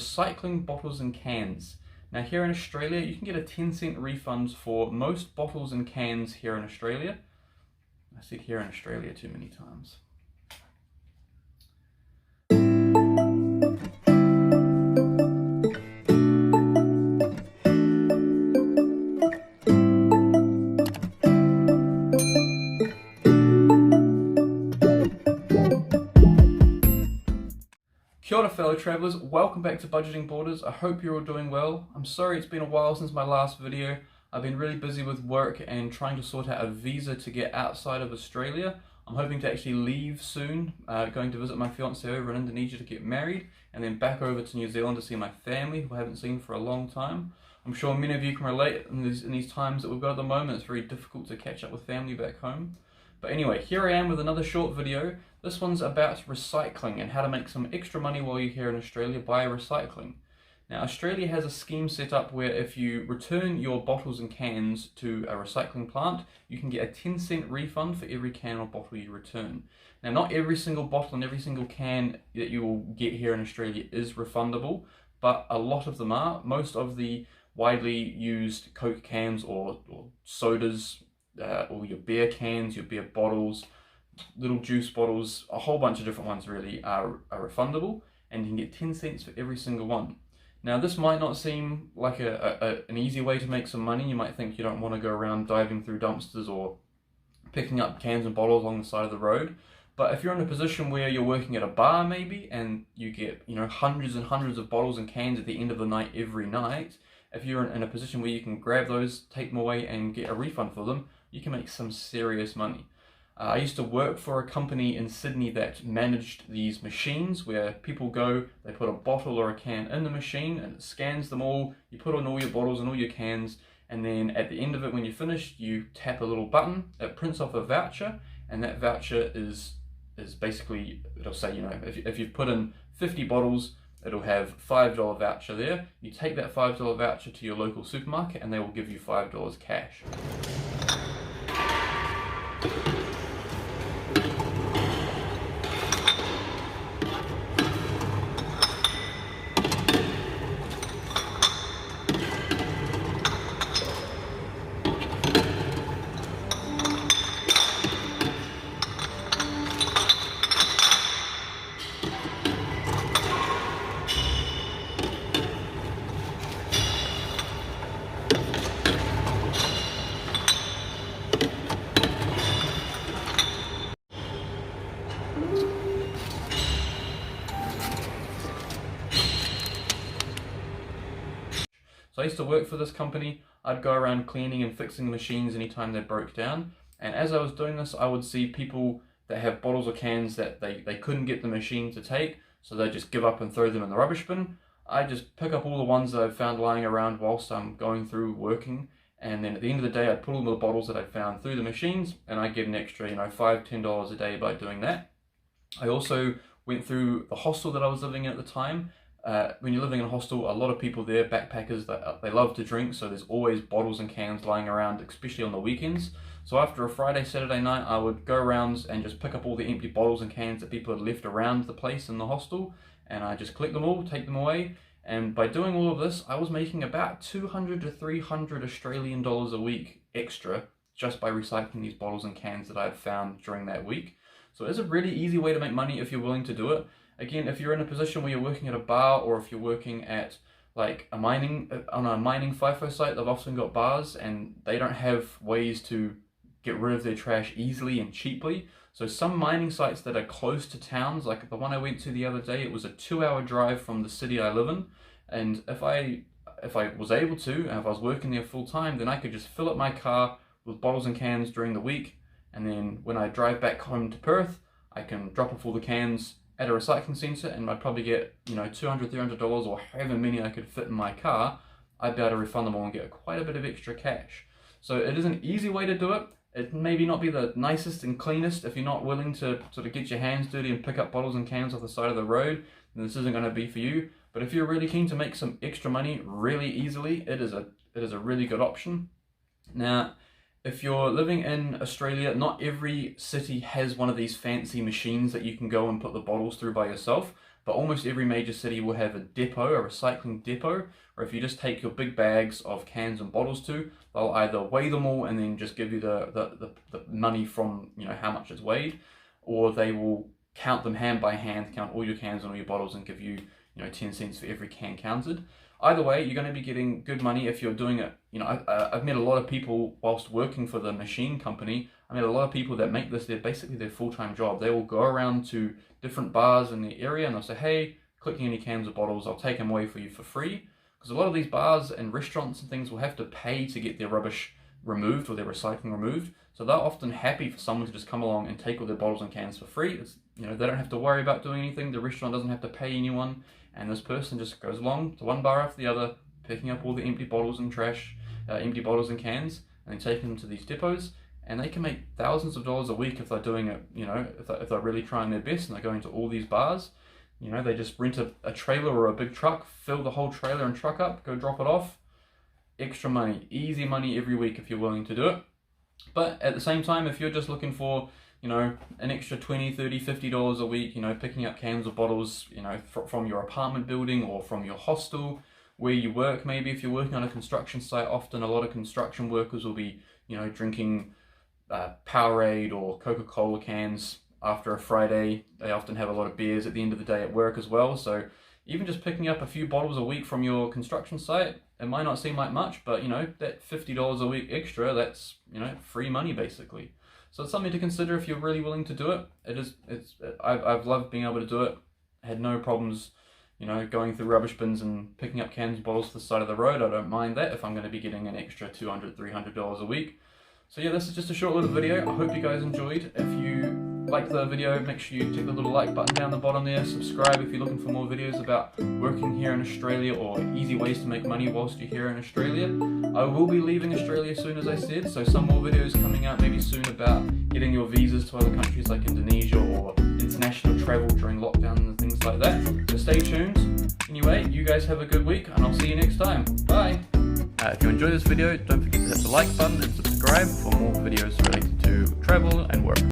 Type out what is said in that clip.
Recycling bottles and cans. Now here in Australia, you can get a 10-cent refund for most bottles and cans here in Australia. I said here in Australia too many times. Kia ora fellow travellers, welcome back to Budgeting Borders. I hope you're all doing well. I'm sorry it's been a while since my last video. I've been really busy with work and trying to sort out a visa to get outside of Australia. I'm hoping to actually leave soon, going to visit my fiance over in Indonesia to get married, and then back over to New Zealand to see my family, who I haven't seen for a long time. I'm sure many of you can relate in these times that we've got at the moment. It's very difficult to catch up with family back home. But anyway, here I am with another short video. This one's about recycling and how to make some extra money while you're here in Australia by recycling. Now, Australia has a scheme set up where if you return your bottles and cans to a recycling plant, you can get a 10-cent refund for every can or bottle you return. Now, not every single bottle and every single can that you will get here in Australia is refundable, but a lot of them are. Most of the widely used Coke cans or sodas, or your beer cans, your beer bottles, little juice bottles, a whole bunch of different ones really are refundable, and you can get 10 cents for every single one. Now this might not seem like an easy way to make some money. You might think you don't want to go around diving through dumpsters or picking up cans and bottles along the side of the road. But if you're in a position where you're working at a bar maybe, and you get hundreds and hundreds of bottles and cans at the end of the night every night, if you're in a position where you can grab those, take them away and get a refund for them, you can make some serious money. I used to work for a company in Sydney that managed these machines where people go, they put a bottle or a can in the machine and it scans them all, you put on all your bottles and all your cans, and then at the end of it when you're finished, you tap a little button, it prints off a voucher, and that voucher is basically, it'll say, if you've put in 50 bottles, it'll have $5 voucher there. You take that $5 voucher to your local supermarket and they will give you $5 cash. So I used to work for this company. I'd go around cleaning and fixing the machines anytime they broke down. And as I was doing this, I would see people that have bottles or cans that they couldn't get the machine to take, so they just give up and throw them in the rubbish bin. I just pick up all the ones that I've found lying around whilst I'm going through working, and then at the end of the day I'd put all the bottles that I found through the machines, and I get an extra $5–10 a day by doing that. I also went through the hostel that I was living in at the time. When you're living in a hostel, a lot of people there, backpackers, they love to drink, so there's always bottles and cans lying around, especially on the weekends. So after a Friday, Saturday night, I would go around and just pick up all the empty bottles and cans that people had left around the place in the hostel, and I just collect them all, take them away, and by doing all of this, I was making about 200 to 300 Australian dollars a week extra just by recycling these bottles and cans that I've found during that week. So it's a really easy way to make money if you're willing to do it. Again, if you're in a position where you're working at a bar, or if you're working at like on a mining FIFO site, they've often got bars and they don't have ways to get rid of their trash easily and cheaply. So some mining sites that are close to towns, like the one I went to the other day, it was a 2-hour drive from the city I live in. And if I was able to, and if I was working there full time, then I could just fill up my car with bottles and cans during the week. And then when I drive back home to Perth, I can drop off all the cans at a recycling centre, and I'd probably get $200, $300, or however many I could fit in my car. I'd be able to refund them all and get quite a bit of extra cash. So it is an easy way to do it. It maybe not be the nicest and cleanest. If you're not willing to sort of get your hands dirty and pick up bottles and cans off the side of the road, then this isn't going to be for you. But if you're really keen to make some extra money really easily, it is a really good option. Now, if you're living in Australia, not every city has one of these fancy machines that you can go and put the bottles through by yourself, but but almost every major city will have a depot, a recycling depot, or if you just take your big bags of cans and bottles to, they'll either weigh them all and then just give you the money from, you know, how much it's weighed, or they will count them hand by hand, count all your cans and all your bottles and give you, you know, 10 cents for every can counted. Either way, you're going to be getting good money if you're doing it. You know, I've met a lot of people whilst working for the machine company. I met a lot of people that make this basically their full-time job. They will go around to different bars in the area and they'll say, hey, collecting any cans or bottles, I'll take them away for you for free. Because a lot of these bars and restaurants and things will have to pay to get their rubbish removed or their recycling removed. So they're often happy for someone to just come along and take all their bottles and cans for free. It's, you know, they don't have to worry about doing anything. The restaurant doesn't have to pay anyone. And this person just goes along to one bar after the other, picking up all the empty bottles and trash, empty bottles and cans, and then taking them to these depots. And they can make thousands of dollars a week if they're doing it, you know, if they're really trying their best and they're going to all these bars. You know, they just rent a trailer or a big truck, fill the whole trailer and truck up, go drop it off. Extra money, easy money every week if you're willing to do it. But at the same time, if you're just looking for, you know, an extra $20, $30, $50 a week, you know, picking up cans or bottles, you know, from your apartment building or from your hostel where you work, maybe if you're working on a construction site, often a lot of construction workers will be, you know, drinking Powerade or Coca-Cola cans after a Friday. They often have a lot of beers at the end of the day at work as well. So even just picking up a few bottles a week from your construction site, it might not seem like much, but, you know, that $50 a week extra, that's, you know, free money basically. So it's something to consider if you're really willing to do it. I've loved being able to do it. I had no problems, you know, going through rubbish bins and picking up cans and bottles to the side of the road. I don't mind that if I'm going to be getting an extra $200, $300 a week. So yeah, this is just a short little video. I hope you guys enjoyed. If you liked the video, make sure you tick the little like button down the bottom there. Subscribe if you're looking for more videos about working here in Australia or easy ways to make money whilst you're here in Australia. I will be leaving Australia soon, as I said, so some more videos coming out maybe soon about getting your visas to other countries like Indonesia or international travel during lockdown and things like that. So stay tuned. Anyway, you guys have a good week and I'll see you next time. Bye! If you enjoyed this video, don't forget to hit the like button and subscribe for more videos related to travel and work.